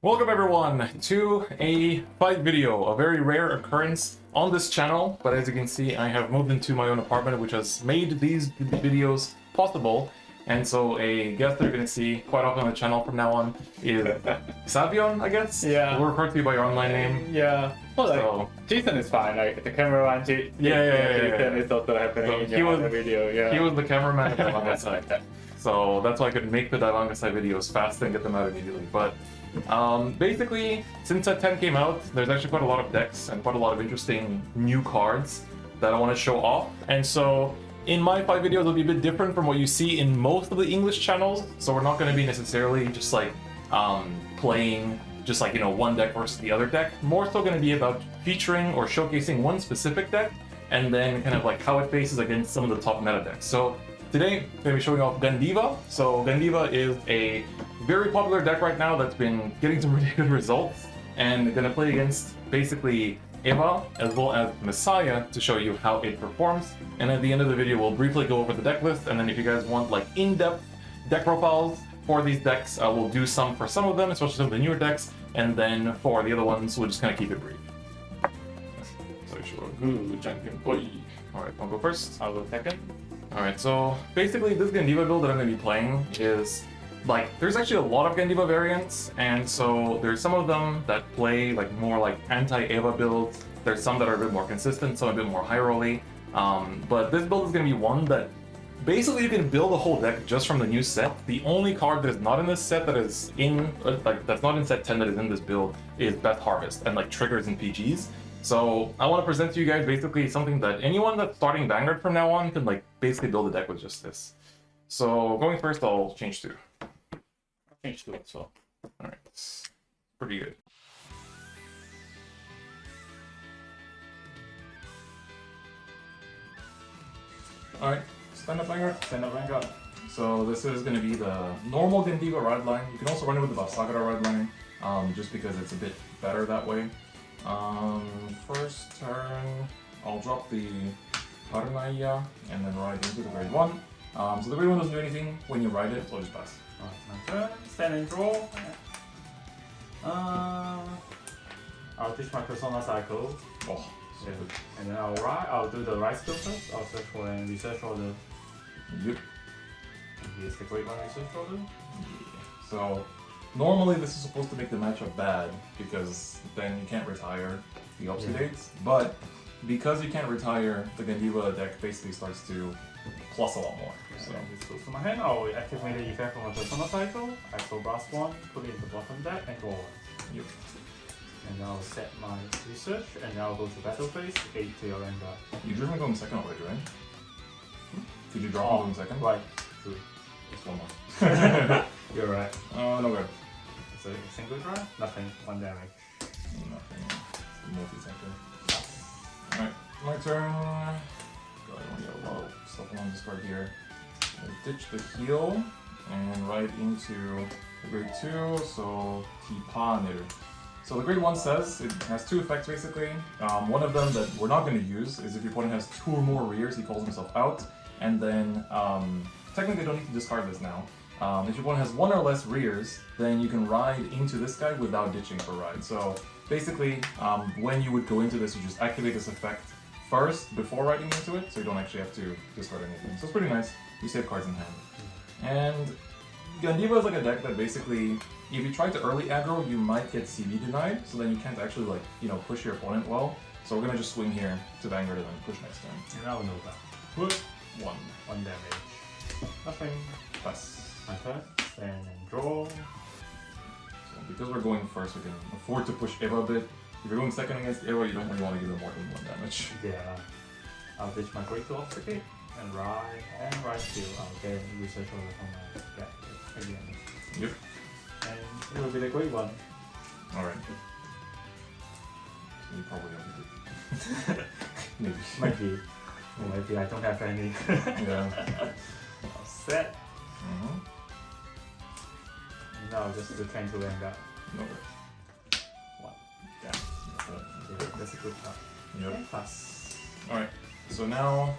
Welcome everyone to a fight video, a very rare occurrence on this channel, but as you can see I have moved into my own apartment which has made these videos possible, and so a guest that you're going to see quite often on the channel from now on is Savion, I guess? Yeah. We'll refer to you by your online name. Yeah. Well, like, So, Jason is fine, like the cameraman, Jason yeah. is also happening So in he your was- other video, yeah. he was the cameraman at the Vanguard side. So that's why I could make the Divangasai videos fast and get them out immediately. But basically, since Set 10 came out, there's actually quite a lot of decks and quite a lot of interesting new cards that I want to show off. And so in my fight videos, it'll be a bit different from what you see in most of the English channels. So we're not going to be necessarily just like playing just like, you know, one deck versus the other deck. More so going to be about featuring or showcasing one specific deck and then kind of like how it faces against some of the top meta decks. So today, I'm going to be showing off Gandiva. So Gandiva is a very popular deck right now that's been getting some really good results, and going to play against basically Eva as well as Messiah to show you how it performs. And at the end of the video, we'll briefly go over the deck list, and then if you guys want like in-depth deck profiles for these decks, we'll do some for some of them, especially some of the newer decks, and then for the other ones, we'll just kind of keep it brief. So sure, good champion boy. All right, I'll go first. I'll go second. Alright, so basically this Gandiva build that I'm going to be playing is, like, there's actually a lot of Gandiva variants, and so there's some of them that play like more like anti-Eva builds, there's some that are a bit more consistent, some a bit more high rolly, but this build is going to be one that basically you can build a whole deck just from the new set. The only card that is not in this set that is in, that's not in set 10 that is in this build is Beth Harvest, and like triggers and PGs. So I want to present to you guys basically something that anyone that's starting Vanguard from now on can like basically build a deck with just this. So going first, I'll change to. I'll change to it as well. Alright, pretty good. Alright, stand up Vanguard. Stand up Vanguard. So this is going to be the normal Gandiva ride line. You can also run it with the Vasagara ride line, just because it's a bit better that way. First turn, I'll drop the Karnaya and then ride into the grade 1. So the grade 1 doesn't do anything when you ride it, so I'll just pass. Alright, my turn. Stand and draw. I'll teach my Persona Cycle. Oh, so Yeah. good. And then I'll do the right skill first. I'll search for a research order. Yep. And here's the Great One research order. Yeah. So normally this is supposed to make the matchup bad because then you can't retire the Obsidates, but because you can't retire, the Gandiva deck basically starts to plus a lot more. So So this goes to my hand. I'll activate the effect from my Persona Cycle. I throw Blast 1, put it in the bottom deck, and draw 1. yep. And I'll set my research, and then I'll go to battle phase, 8 to your Vanguard. You drew him going second already, right? Did you draw him going second? Right. True. Just one more. You're right. No good. So a single draw? Nothing. 1 damage. Nothing. It's the multi-sector. Alright, my turn. God, I want to get a lot of stuff on this card here. I ditch the heal and ride into the grade 2, so Tipanir. So the grade 1 says it has 2 effects basically. One of them that we're not going to use is if your opponent has 2 or more rears, he calls himself out. And then, technically you don't need to discard this now. If your opponent has 1 or less rears, then you can ride into this guy without ditching for ride. So basically, when you would go into this, you just activate this effect first before riding into it, so you don't actually have to discard anything. So it's pretty nice. You save cards in hand. And Gandiva is like a deck that basically, if you try to early aggro, you might get CV denied, so then you can't actually like, you know, push your opponent well. So we're gonna just swing here to Vanguard and then push next turn. And I'll know that. Put 1. 1 damage. Nothing. Pass. My turn. Stand and draw. So because we're going first, we can afford to push Eva a bit. If you're going second against Eva, you don't really want to give her more than 1 damage. Yeah. I'll ditch my Great 2 Obstacle and ride skill. I'll get a research order from my deck again. Yep. And it will be the Great One. Alright. So you probably have to do. Maybe. Might be. Or maybe I don't have any. Yeah. I'll set. Mm-hmm. And now just return to Vanguard. No good. 1. Yeah. Okay, that's a good card. Yep. Pass. Alright. So now,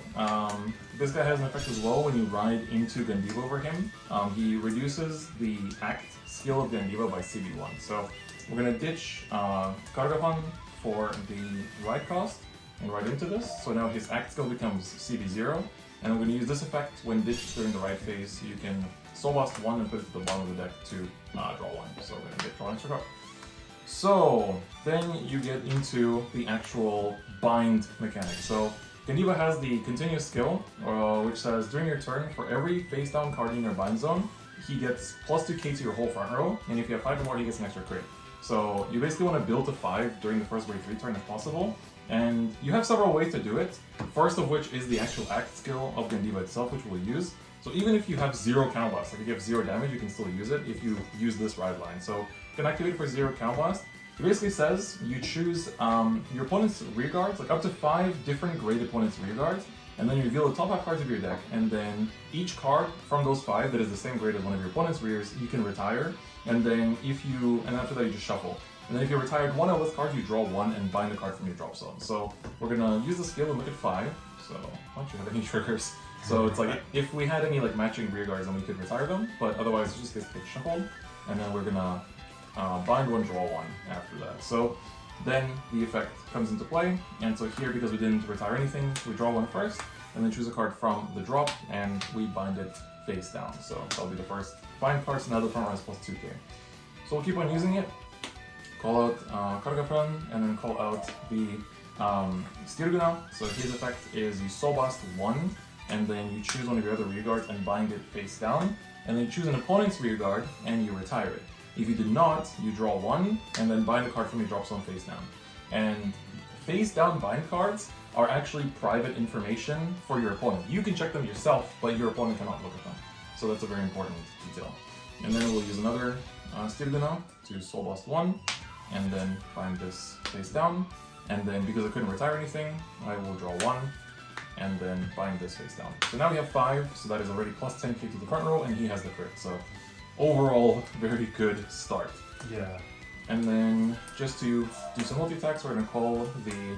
this guy has an effect as well when you ride into Gandiva over him. He reduces the act skill of Gandiva by CV1. So we're gonna ditch Kargafan for the ride cost and ride into this. So now his act skill becomes CB0, and we're gonna use this effect when ditched during the ride phase. You can Soul Blast 1 and put it to the bottom of the deck to draw 1. So we're gonna get draw an extra card. So then you get into the actual bind mechanic. So Gandiva has the continuous skill, which says during your turn, for every face down card in your bind zone, he gets plus 2k to your whole front row, and if you have 5 or more, he gets an extra crit. So you basically want to build to 5 during the first wave 3 turn if possible, and you have several ways to do it. First of which is the actual act skill of Gandiva itself, which we'll use. So even if you have 0 counterblast, like if you have 0 damage, you can still use it if you use this ride line. So you can activate it for 0 counterblast. It basically says you choose your opponent's rear guards, like up to 5 different grade opponent's rear guards, and then you reveal the top 5 cards of your deck, and then each card from those 5 that is the same grade as one of your opponent's rears, you can retire, and then and after that you just shuffle. And then if you retired one of those cards, you draw 1 and bind the card from your drop zone. So we're gonna use the skill and look at 5. So why don't you have any triggers? So it's like if we had any like matching rear guards, then we could retire them, but otherwise it just gets shuffled, and then we're gonna bind 1, draw 1 after that. So then the effect comes into play, and so here, because we didn't retire anything, we draw 1 first, and then choose a card from the drop, and we bind it face down. So that'll be the first bind card, so now the front row is plus 2k. So we'll keep on using it, call out Kargafran, and then call out the Stirguna. So his effect is you Soul Blast 1, and then you choose one of your other rear guards and bind it face down, and then you choose an opponent's rear guard, and you retire it. If you did not, you draw 1, and then bind the card from your drop zone face down. And face down bind cards are actually private information for your opponent. You can check them yourself, but your opponent cannot look at them. So that's a very important detail. And then we'll use another Stirguna to Soul Blast 1, and then bind this face down. And then because I couldn't retire anything, I will draw 1, and then bind this face down. So now we have 5, so that is already plus 10k to the front row, and he has the crit. So overall, very good start. Yeah. And then just to do some multi-attacks, we're going to call the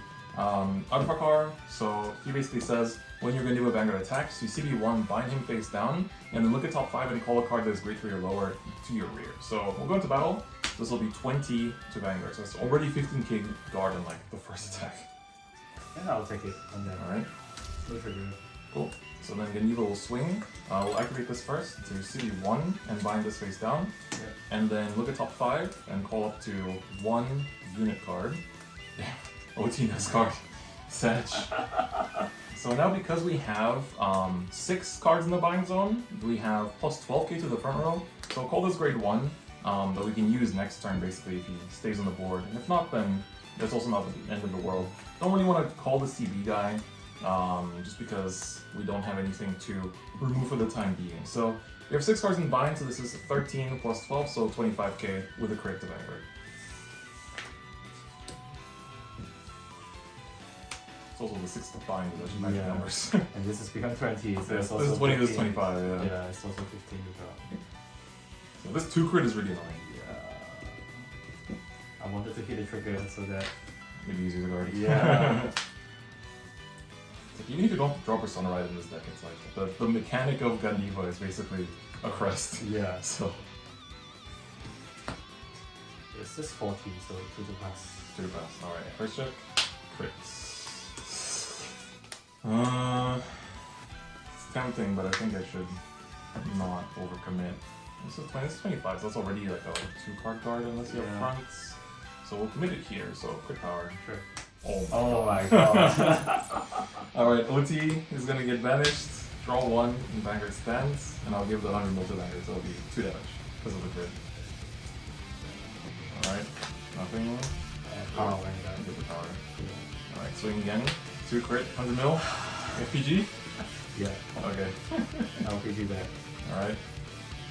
Adfakar. So he basically says, when you're going to do a Vanguard attacks, you CB1, bind him face down, and then look at top 5 and call a card that is grade 3 or lower to your rear. So we'll go into battle. This will be 20 to Vanguard, so it's already 15k guard on like the first attack. Yeah, I'll take it on that. Alright. No trigger. Cool. So then Gandiva will swing. We'll activate this first to CB1 and bind this face down. Yep. And then look at top 5 and call up to 1 unit card. Damn. OT next card. Sag. So now because we have 6 cards in the bind zone, we have plus 12k to the front row. So we'll call this grade 1 that we can use next turn basically if he stays on the board. And if not, then that's also not the end of the world. Don't really want to call the CB guy. Just because we don't have anything to remove for the time being. So we have 6 cards in bind, so this is 13 plus 12, so 25k with a crit to Vanguard. It's also the 6th to bind, which is magic numbers. And this is become 20, so it's also this is 20, 15. this is 25, yeah. Yeah, it's also 15 to go. So this 2 crit is really annoying. Yeah. I wanted to hit a trigger so that... Maybe use the guard. Yeah. Even if you don't draw Persona right in this deck, it's like the mechanic of Gandiva is basically a crest. Yeah. So It's just 40, so 2 to pass. 2 to pass. Alright, first check. Crits. It's tempting, but I think I should not overcommit. This is 20, this is 25, so that's already like a 2-card guard unless you have fronts. So we'll commit it here, so crit power. Sure. Oh my god. Alright, OT is gonna get banished, draw 1, and Vanguard stands, and I'll give the 100 mil to Vanguard, so it'll be 2 damage because of the crit. Alright, nothing. Power Vanguard. Get the power. Alright, swing again, 2 crit, 100 mil. FPG? Yeah. Okay. I'll PG that. Alright,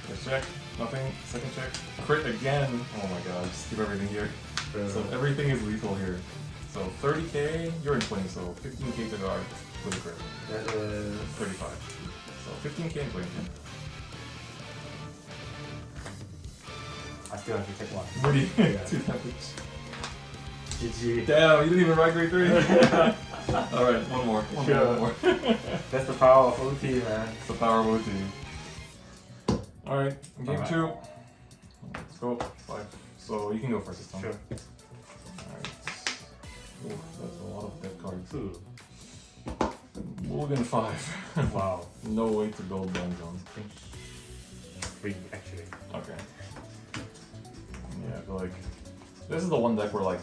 first check, nothing, second check, crit again. Oh my god, just keep everything here. So everything is lethal here. So 30k, you're in 20, so 15k to guard with a crit. That is 35. So 15k and 20k. I still have to take 1. What do you Yeah. 2 damage. GG. Damn, you didn't even ride grade 3. Alright, one more. One more. That's the power of OT, man. It's the power of OT. Alright, game Alright. 2. Let's go. 5, So you can go first this time. Sure. Alright. Ooh, that's a lot of dead cards. 2. Mulligan 5. Wow. No way to build Blind Zone. I think 3 actually. Okay. Yeah, I feel like this is the one deck where like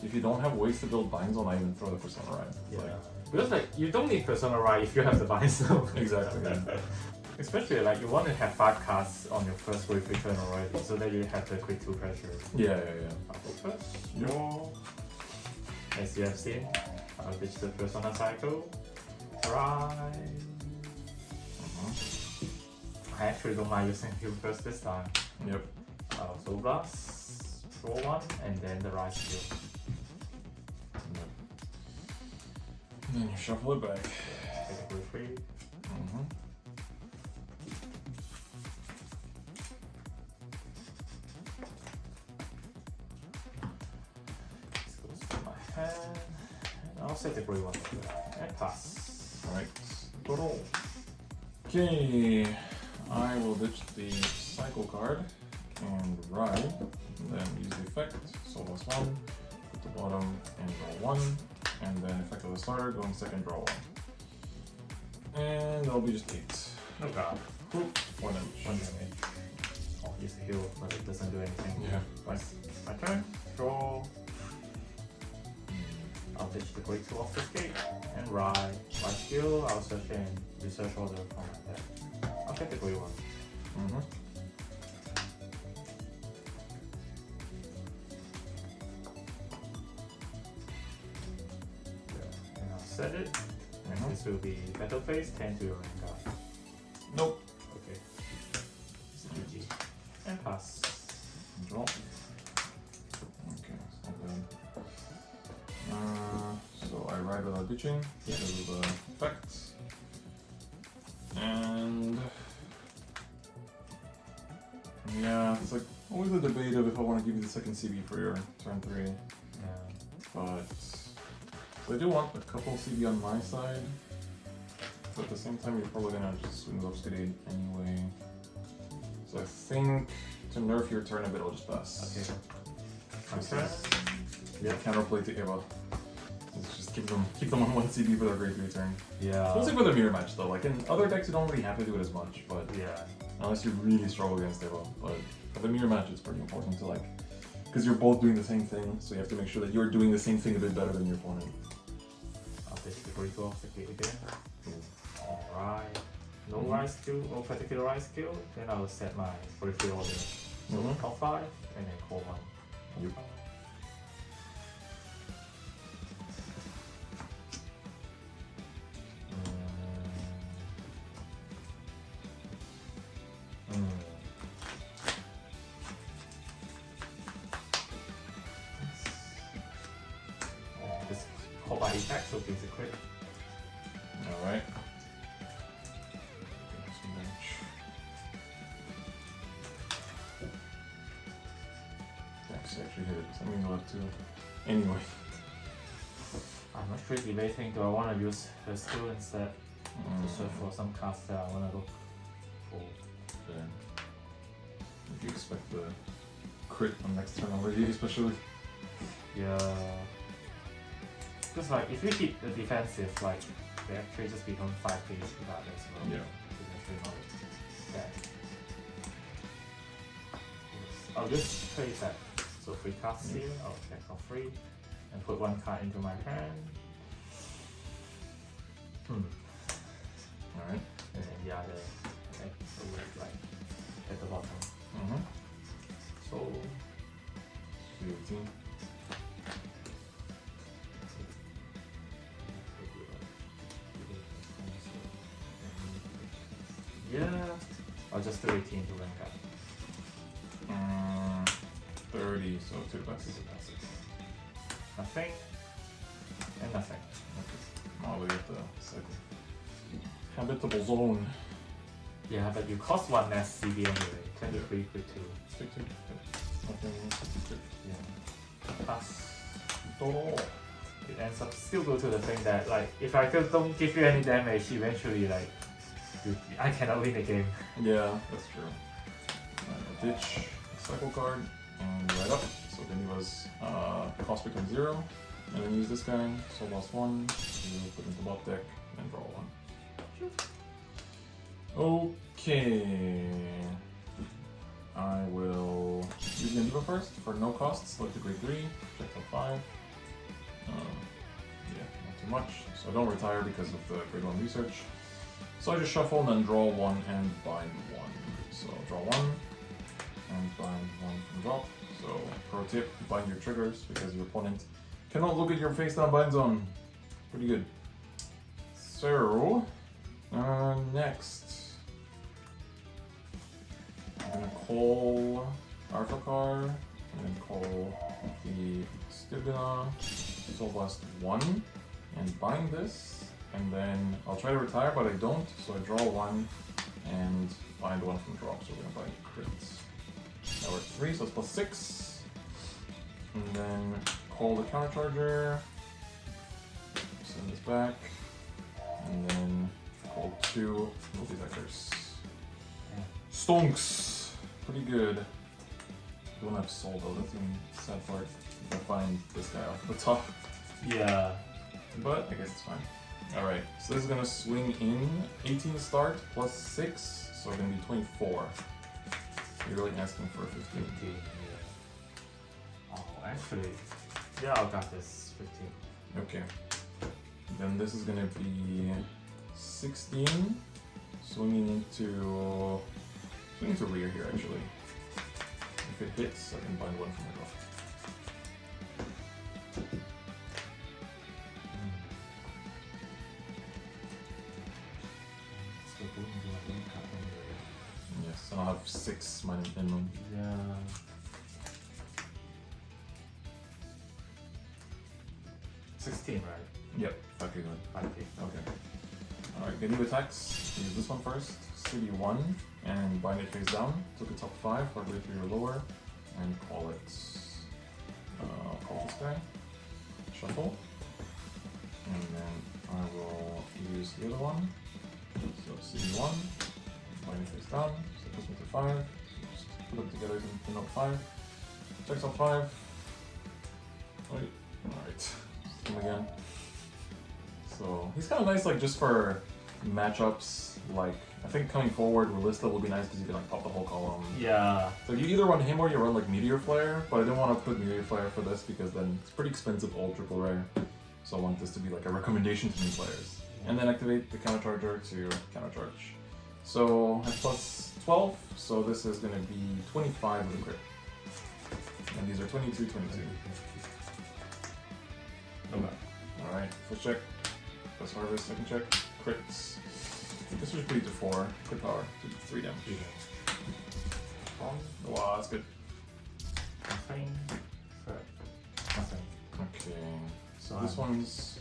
if you don't have ways to build binds on, I even throw the Persona Ride. Yeah. Like, Because like you don't need Persona Ride if you have the bind zone. exactly. Especially like you want to have 5 cards on your first wave return already, so that you have the quick 2 pressure. Yeah. I'll go first. Yep. Draw. As you have seen, I'll ditch the Persona cycle. Right. I actually don't mind using him first this time. Yep. Soul Blast, draw 1, and then the Rise skill. Yep. And then you shuffle it back. Technically 3. This goes to my hand. And I'll set the grey one and pass. Alright. Total. Okay. I will ditch the cycle card and ride. And then use the effect. Soul Blast 1. Put the bottom and draw 1. And then effect of the starter, going second, draw 1. And that'll be just 8. No god. Cool. 1 damage. 1 damage. Oh, use a heal, but it doesn't do anything. Yeah. Right. My turn. Draw. I'll ditch the great 2 off the gate and ride. My skill, I'll search and research order from my deck. I'll take the grey one. And I'll set it. And this will be battle phase 10 to your Vanguard. Nope. Okay. This is GG. And pass. Draw. Okay, it's not bad. So I ride without ditching because of the effects. And yeah, it's like always a debate of if I want to give you the second CB for your turn 3. Yeah. But I do want a couple CB on my side. But at the same time, you're probably gonna just swing those to 8 anyway. So I think to nerf your turn a bit, I'll just pass. Okay. This Okay. is- Yeah, counterplay to Eva. Let's just keep them on 1 CB for their grade 3 turn. Yeah. Mostly for the mirror match though. Like in other decks, you don't really have to do it as much, but Yeah. unless you really struggle against Eva. But for the mirror match, it's pretty important to like, because you're both doing the same thing, so you have to make sure that you're doing the same thing a bit better than your opponent. I'll take the great 2 off the gate again. Alright. No rise skill, no particular rise skill. Then I will set my great 3 order. So top 5 and then call 1. Yep. This call by effect, so gives a crit. Alright. Actually hit it. That means I'll have 2. Anyway. I'm actually debating, do I want to use her skill instead to search for some cards that I want to look for. Then if you expect the crit on next turn already, especially. Yeah. Because like if you hit the defensive, like they actually just become 5 page regardless. So Yeah. it's actually not bad. Yes. I'll just trade that. So 3 cards here, I'll check for 3 and put 1 card into my hand. Alright. And then the other like at the bottom. So 18. yeah, I'll just do 18 to rank up. 30, so 2 passes. Nothing and nothing. Okay. Now we get the cycle. Habitable zone. Yeah, but you cost 1 less CB anyway. 23 with 2. Take 2. Nothing. Yeah. Pass. Total. It ends up still go to the thing that like if I don't give you any damage, eventually like I cannot win the game. Yeah, that's true. Ditch the cycle card and right up. So Gandiva's cost becomes 0. And then use this guy, so lost 1, you put into bot deck, and draw 1. Okay. I will use Gandiva first for no costs, select a grade 3, check top 5. Yeah, not too much. So I don't retire because of the grade 1 research. So I just shuffle and then draw 1 and bind 1. So draw 1 and bind 1 from drop. So pro tip, bind your triggers because your opponent cannot look at your face down bind zone. Pretty good. So next I'm gonna call Arthakar and then call the Stibina, Soul Blast 1 and bind this, and then I'll try to retire but I don't, so I draw 1 and bind 1 from drop, so we're gonna bind crits. Now we're at 3, so it's +6. And then call the countercharger, send this back, and then call 2 multi-vectors. Stonks! Pretty good. Don't have soul though, that's the sad part. If I find this guy off the top. Yeah. But I guess it's fine. Alright, so this is gonna swing in 18 start +6, so it's gonna be 24. You're really asking for a 15. 15, yeah. Oh, actually, yeah, I got this 15. Okay. Then this is gonna be 16, swinging into rear here actually. If it hits, I can bind 1 from the draw. Yes, and I'll have 6 minimum. Yeah. $16, right? Yep, 5k good. 5K. Okay. Alright, Gandiva attacks. Use this one first. City 1 and bind it face down. Look at top 5, hardly 3 or lower, and call it. Call this guy. Shuffle. And then I will use the other one. So City 1, bind it face down. So it puts me to 5. Just put them together to note 5. Check top 5. Wait. Alright. Come again. So he's kind of nice, like just for matchups. Like I think coming forward, Relista will be nice because you can like pop the whole column. Yeah. So you either run him or you run like Meteor Flare, but I didn't want to put Meteor Flare for this because then it's pretty expensive old triple rare. So I want this to be like a recommendation to new players. And then activate the countercharger to countercharge. So at +12, so this is going to be 25 with a crit. And these are 22, 22. Okay. Alright, first check. First harvest, second check. Crits. This was pretty to 4. Crit power. 3 damage. Wow, that's good. Nothing. Nothing. Okay. So this one's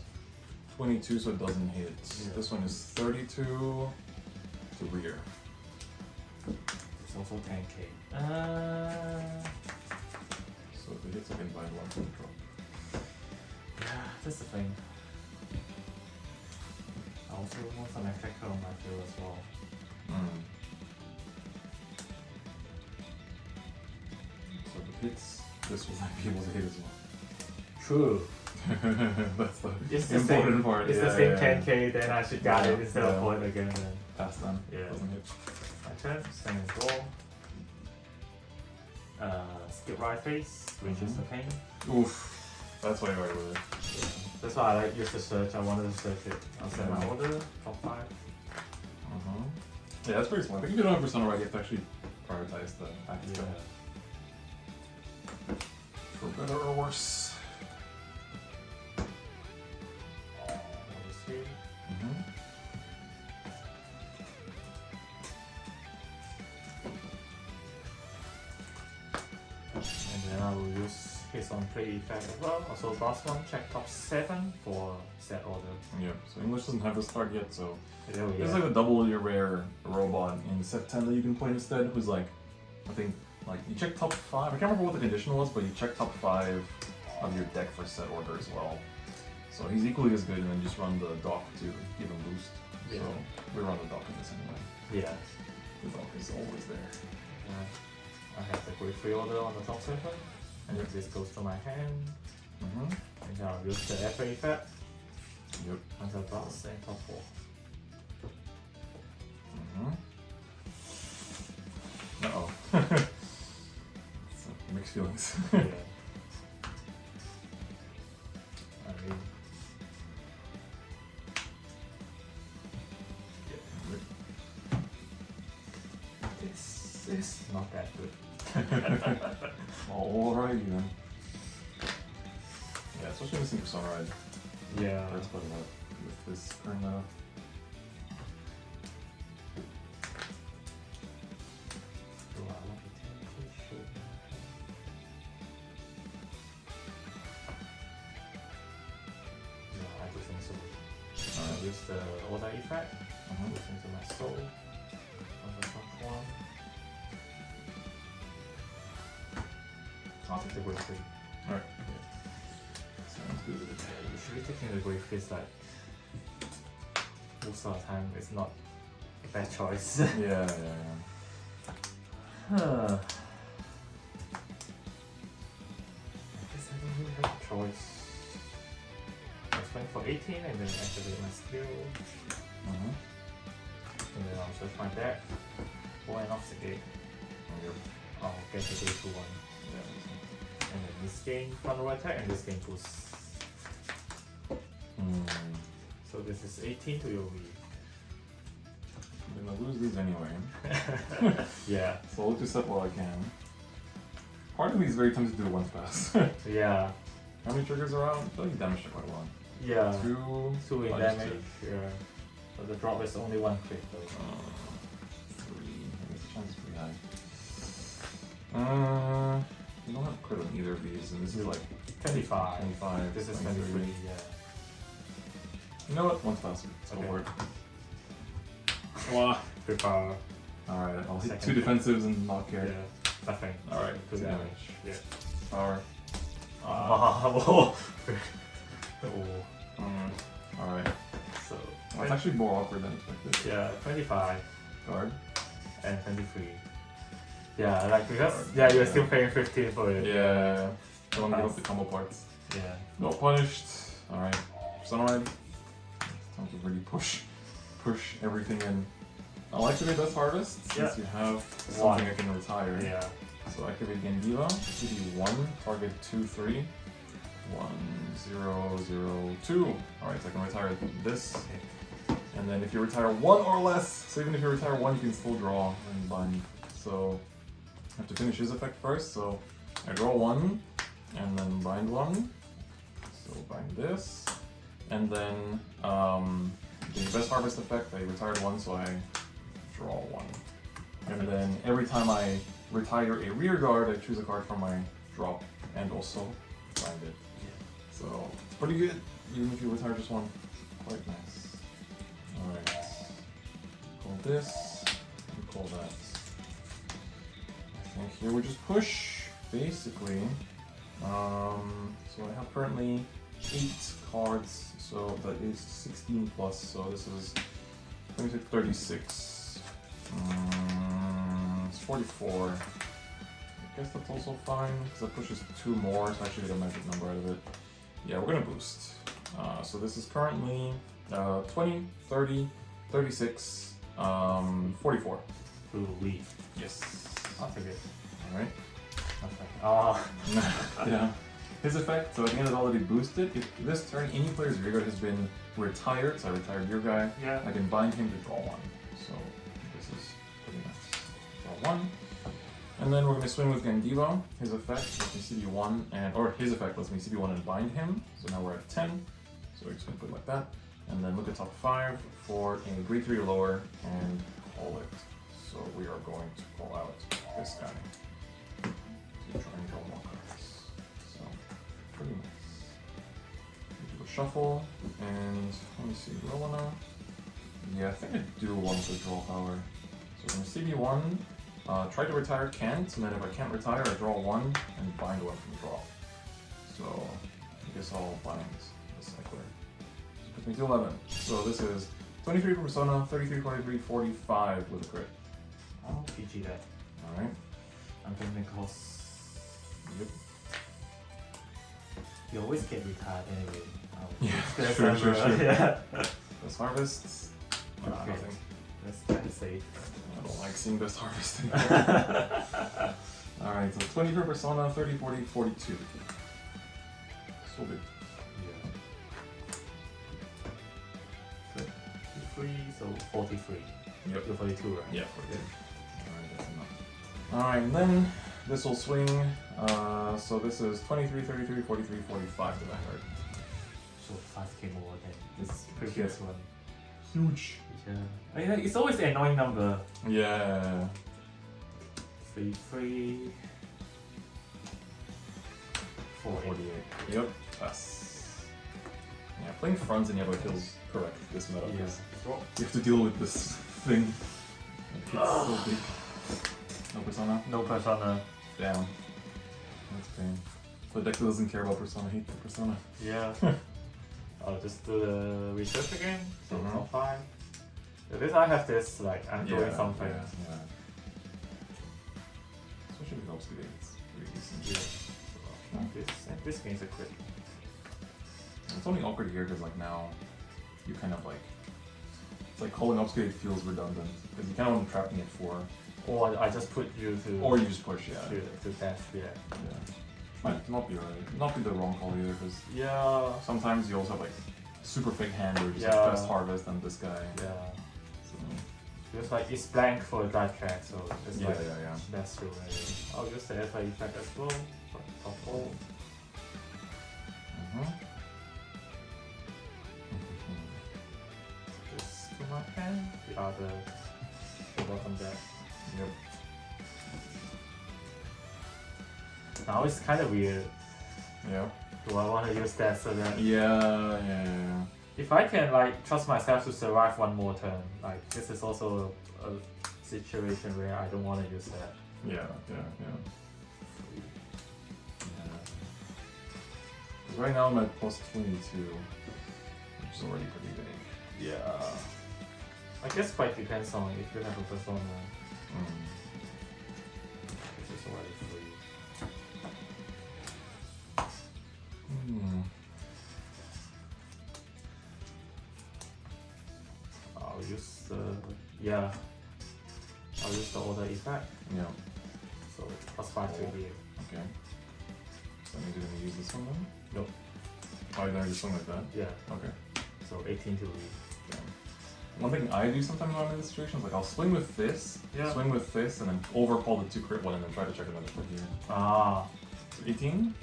22, so it doesn't hit. Yeah. This one is 32 to rear. It's also 10k. So if it hits, I can bind 1 from the drop. Yeah, that's the thing. I also want some effect on my field as well. So if it hits, this will not be able to hit as well. True. That's the It's the important same, part. It's Yeah, the same yeah, 10k, then I should got it instead of Yeah. point again. Then. Pass them. Yeah. Doesn't hit. My turn, stand and draw. Skip right face, which is the pain. Oof. That's why you're right with it. Yeah. That's why I like use the search. I wanted to search it. I'll set my order, top 5. Yeah, that's pretty smart. I think if you don't have Persona right, you have to actually prioritize the active Yeah. stuff. For better or worse. Obviously. And then I will use his on play effect as well. Also last one, check top 7 for set order. Yeah, so English doesn't have this card yet, so There we there's go. like a double your rare robot in set 10 that you can play instead, who's like, I think, like you check top 5, I can't remember what the condition was, but you check top 5 of your deck for set order as well. So he's equally as good, and then just run the dock to give him boost. Yeah. So we run the dock in this anyway. Yeah. The dock is always there. Yeah. I have the Great Free Order on the top center, and if this goes to my hand, and I'll use the FA effect. Yep. Until boss and top 4. Uh-oh. Mixed feelings. Yeah. I mean, this is not that good. Alrighty then. Yeah, especially missing for Sunrise. Yeah. That's quite a lot with this current meta. Do I want to take this? Should I do think so. I'll use the order effect. Goes into my soul. On the top 1. I'll take the Great Free. Alright. Sounds good. Usually taking the Great Free is like most of the time it's not a bad choice. Yeah. I guess I don't really have a choice. I spend for 18 and then activate my skill. And then I'll search my deck. Go and off the gate. I'll get the day to 1. And then this game front row attack and this game boosts. So this is 18 to your lead. I'm gonna lose these anyway. Yeah. So I'll look to set while I can. Part of me is very tempted to do once pass. Yeah. How many triggers are out? I feel like you damaged it quite a lot. Yeah. 2 in minus damage. 2. Yeah. But the drop is only 1 crit though. 3. I guess the chance is pretty high. You don't have crit on either of these, and this is like 25. 25. This is 23. 23, yeah. You know what? Once faster. Let's go for it. Wow. Good power. Alright, I'll hit Second 2 defensives and not care. Yeah. Nothing. Alright, 2 2 damage. damage. Yeah. Power. Oh. Alright. So. That's actually more awkward than expected. Yeah, 25 Guard. and 23. Yeah, like because you're still paying 15 for it. Yeah. I want to give up the combo parts. Yeah. No punished. Alright. Sunrise. Time to really push everything in. I'll activate Best Harvest since you have something I can retire. Yeah. So activate Gandiva, CD 1, target 2, 3. 1, 0, 0, 2. Alright, so I can retire this. And then if you retire 1 or less, so even if you retire 1, you can still draw and bind. So I have to finish his effect first. So I draw 1 and then bind 1. So bind this. And then the Best Harvest effect, I retired 1, so I draw 1. And then every time I retire a rear guard, I choose a card from my drop and also bind it. So it's pretty good, even if you retire just 1. Quite nice. Alright. Call this, and call that. I think here we just push, basically. So I have currently 8 cards, so that is 16 plus, so this is 26, 36. It's 44. I guess that's also fine, because that pushes 2 more, so I actually get a magic number out of it. Yeah, we're gonna boost. So this is currently 20, 30, 36, 44. To lead. Yes. I'll take it. Alright. Okay. Yeah. His effect, so at the end of already boosted, if this turn any player's rear guard has been retired, so I retired your guy, Yeah. I can bind him to draw 1. So this is pretty nice. Draw 1. And then we're going to swing with Gandiva. His effect lets me CD1 and his effect lets me CD1 and bind him. So now we're at 10. So we're just going to put it like that. And then look at top 5 for a grade 3 or lower and call it. So we are going to call out this guy to try and draw more cards. So pretty nice. We do a shuffle and let me see, do I wanna? Yeah, I think I do want the draw power. So I'm gonna CD1. Try to retire, can't, and then if I can't retire, I draw 1 and bind 1 from the draw. So I guess I'll bind the cycler. So puts me to 11. So this is 23 for Persona, 33, 43, 45 with a crit. I'll PG that. Alright. I'm thinking it costs. Yep. You always get retired anyway. Yeah, sure. Yeah. Best Harvest. Okay. Nothing. That's kind of safe. I don't like seeing Best Harvest anymore. Alright, so 20 per persona, 30, 40, 42. So big. Yeah. 3, so 43. Yep. You're 42, right? Yeah, 42. Alright, that's enough. Alright, and then this will swing. So this is 23, 33, 43, 45 to Vanguard. So 5k more than this previous one. Huge. Yeah. I mean, it's always an annoying number. Yeah. 3, 3. 48. Yep. Pass. Yeah, playing fronts in Yabo feels correct this meta. Yeah. You have to deal with this thing. It's so big. No persona? No persona. Damn. That's pain. The deck that doesn't care about persona, hate the persona. Yeah. I'll just do the research again. So top 5. At least I have this, like, I'm doing something. Yeah. Especially with Obscurate, it's pretty decent. Yeah. This game's a crit. It's only awkward here because like now you kind of like it's like calling Obscurate feels redundant because you kind of want to trap me at 4. Or I just put you to. Or you just push, yeah. To death, yeah. Might not be right. Not be the wrong call either because Yeah. sometimes you also have like super big hand or just Yeah. like best harvest and this guy. Yeah. So, Feels like it's blank for a dive track, so it's yeah, like yeah. that's true. Right? I'll just the FA effect as well. Top 4. This to my hand. The other the bottom deck. Yep. Now it's kind of weird. Yeah. Do I want to use that so that Yeah. if I can like trust myself to survive one more turn, like this is also a situation where I don't want to use that. Yeah. 'Cause right now I'm at plus 22, which is already pretty big. Yeah. I guess quite depends on if you have a persona. This is already free. I'll use the I'll use the order effect. Yeah. So plus 5 to here. Okay. So I'm gonna use this one then? Nope. Oh, you're gonna do something like that? Yeah. Okay. So 18 to read. Yeah. One thing I do sometimes when I'm in this situation is like I'll swing with this, swing with this, and then overcall the 2 crit one and then try to check another foot here. Ah. 18?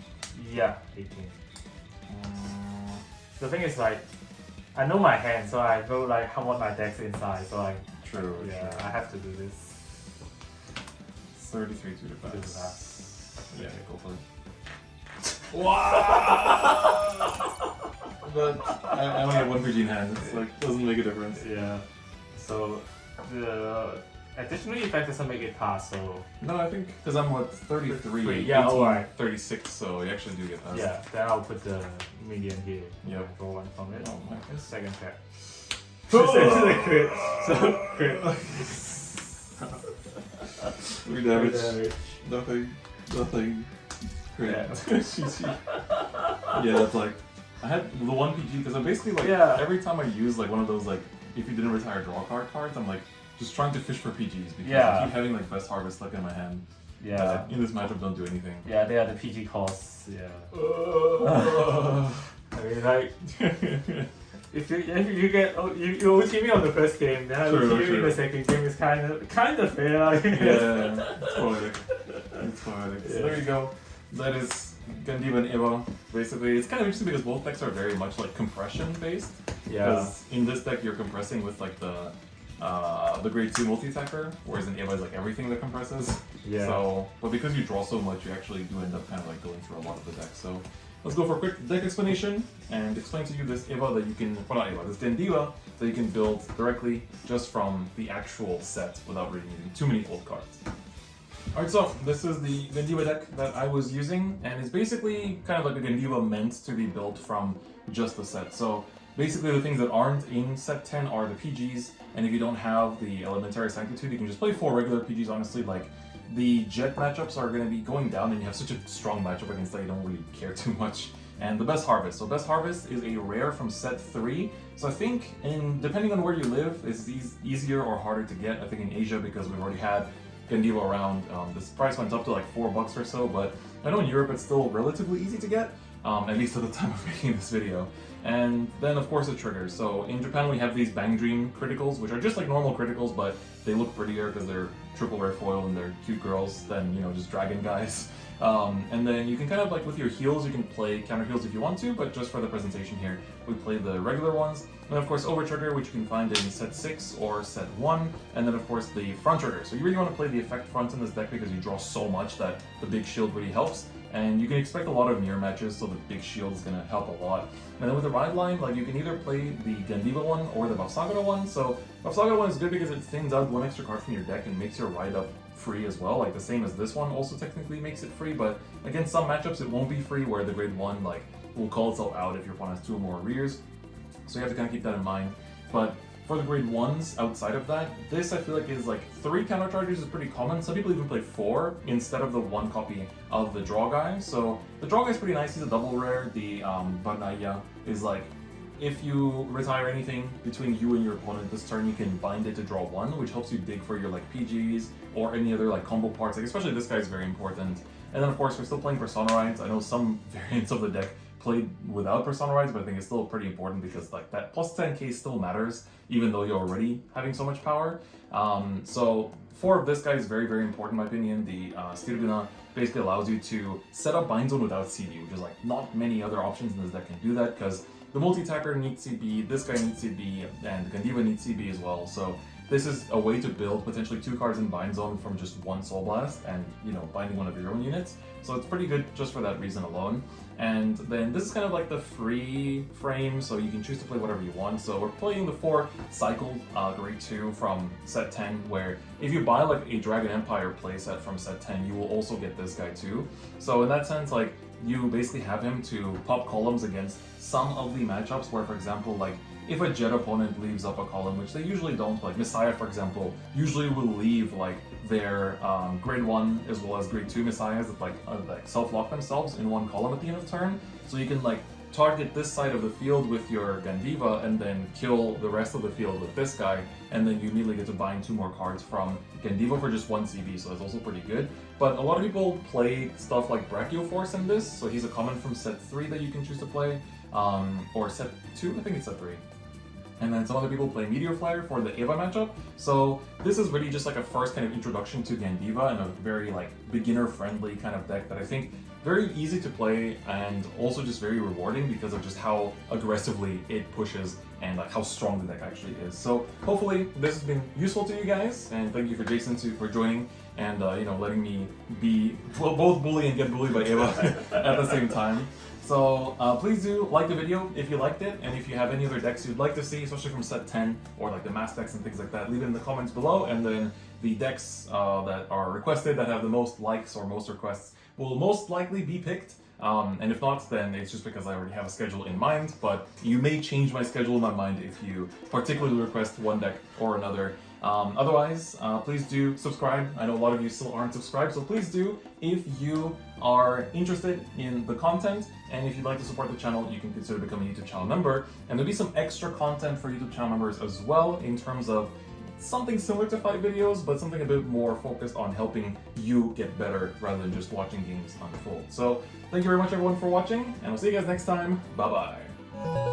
Yeah, 18. The thing is like, I know my hand, so I know like how what my deck's inside, so like, True. I have to do this. 33 to Do defense. that. Yeah, go for it. Wow! But I only have 1 PG in hand, it's like, doesn't make a difference. Yeah. So, the additional effect doesn't make it pass, so... No, I think, because I'm what, 33, Yeah, 18, alright. 36, so you actually do get past. Yeah, then I'll put the median here. Yep. Draw 1 from it. Oh my goodness. Second check. So, crit. So, crit. 3 damage. Nothing. Great. Yeah. GG. Yeah, that's like, I had the 1 PG, because I'm basically like, every time I use like one of those like, if you didn't retire draw card cards, I'm like, just trying to fish for PGs, because I keep having like best harvest stuck in my hand. Yeah. In this matchup don't do anything. Yeah, they are the PG costs, yeah. I mean like, if you get, you OT me on the first game, then I OT you in the second game is kind of fair, I guess. Yeah, it's poetic. It's poetic. So there you go. That is Gandiva and Evo. Basically, it's kind of interesting because both decks are very much like compression based. Yeah. Because in this deck you're compressing with like the grade 2 multi-attacker, whereas in Evo is like everything that compresses. Yeah. So, but because you draw so much, you actually do end up kind of like going through a lot of the deck. So let's go for a quick deck explanation and explain to you this Evo that you can, well not Evo, this Gandiva that you can build directly just from the actual set without really needing too many old cards. Alright, so this is the Gandiva deck that I was using, and it's basically kind of like a Gandiva meant to be built from just the set. So basically the things that aren't in set 10 are the PGs, and if you don't have the Elementary Sanctitude, you can just play 4 regular PGs, honestly, like the Jet matchups are going to be going down, and you have such a strong matchup against that you don't really care too much. And the Best Harvest. So Best Harvest is a rare from set 3. So I think, depending on where you live, it's easier or harder to get. I think in Asia, because we've already had Gandiva around, this price went up to like $4 or so, but I know in Europe it's still relatively easy to get, at least at the time of making this video. And then of course the triggers. So in Japan we have these Bang Dream criticals, which are just like normal criticals, but they look prettier because they're triple rare foil and they're cute girls than, you know, just dragon guys. And then you can kind of like with your heals, you can play counter heals if you want to, but just for the presentation here, we play the regular ones. And of course over trigger, which you can find in set 6 or set 1, and then of course the front trigger. So you really want to play the effect front in this deck because you draw so much that the big shield really helps. And you can expect a lot of mirror matches, so the big shield is going to help a lot. And then with the ride line, like you can either play the Gandiva one or the Bafsagara one. So Bafsagara one is good because it thins out one extra card from your deck and makes your ride up free as well, like the same as this one also technically makes it free, but against some matchups it won't be free, where the grade 1 like will call itself out if your opponent has 2 or more rears. So you have to kind of keep that in mind. But for the grade 1s outside of that, this I feel like is like 3 counter charges is pretty common. Some people even play 4 instead of the 1 copy of the draw guy. So the draw guy is pretty nice, he's a double rare. The Vanguard is like, if you retire anything between you and your opponent this turn, you can bind it to draw 1, which helps you dig for your like PGs or any other like combo parts. Like especially this guy is very important. And then of course we're still playing Persona Rides. I know some variants of the deck played without Persona Rides, but I think it's still pretty important because like that plus 10k still matters, even though you're already having so much power. So 4 of this guy is very, very important in my opinion. The Stirguna basically allows you to set up Bind Zone without CB, which is like not many other options in this deck can do that, because the multi-attacker needs CB, this guy needs CB, and Gandiva needs CB as well. So this is a way to build potentially 2 cards in Bind Zone from just 1 Soul Blast and, you know, binding one of your own units. So it's pretty good just for that reason alone. And then this is kind of like the free frame, so you can choose to play whatever you want. So we're playing the 4 cycled grade 2 from set 10, where if you buy like a Dragon Empire playset from set 10, you will also get this guy too. So in that sense, like, you basically have him to pop columns against some of the matchups where, for example, like if a Jet opponent leaves up a column, which they usually don't, like Messiah, for example, usually will leave like their grade 1 as well as grade 2 Messiahs that like self-lock themselves in 1 column at the end of turn. So you can like target this side of the field with your Gandiva and then kill the rest of the field with this guy, and then you immediately get to bind 2 more cards from Gandiva for just 1 CB, so that's also pretty good. But a lot of people play stuff like Brachioforce in this, so he's a common from set 3 that you can choose to play, or set 2, I think it's set 3. And then some other people play Meteor Flyer for the Eva matchup. So this is really just like a first kind of introduction to Gandiva and a very like beginner-friendly kind of deck that I think very easy to play and also just very rewarding because of just how aggressively it pushes and like how strong the deck actually is. So hopefully this has been useful to you guys, and thank you for Jason for joining and you know, letting me be both bully and get bullied by Eva at the same time. So please do like the video if you liked it, and if you have any other decks you'd like to see, especially from set 10 or like the mass decks and things like that, leave it in the comments below, and then the decks that are requested that have the most likes or most requests will most likely be picked. And if not, then it's just because I already have a schedule in mind, but you may change my schedule in my mind if you particularly request one deck or another. Otherwise, please do subscribe. I know a lot of you still aren't subscribed, so please do if you are interested in the content, and if you'd like to support the channel, you can consider becoming a YouTube channel member, and there'll be some extra content for YouTube channel members as well in terms of something similar to fight videos, but something a bit more focused on helping you get better rather than just watching games unfold. So thank you very much everyone for watching, and we'll see you guys next time. Bye bye.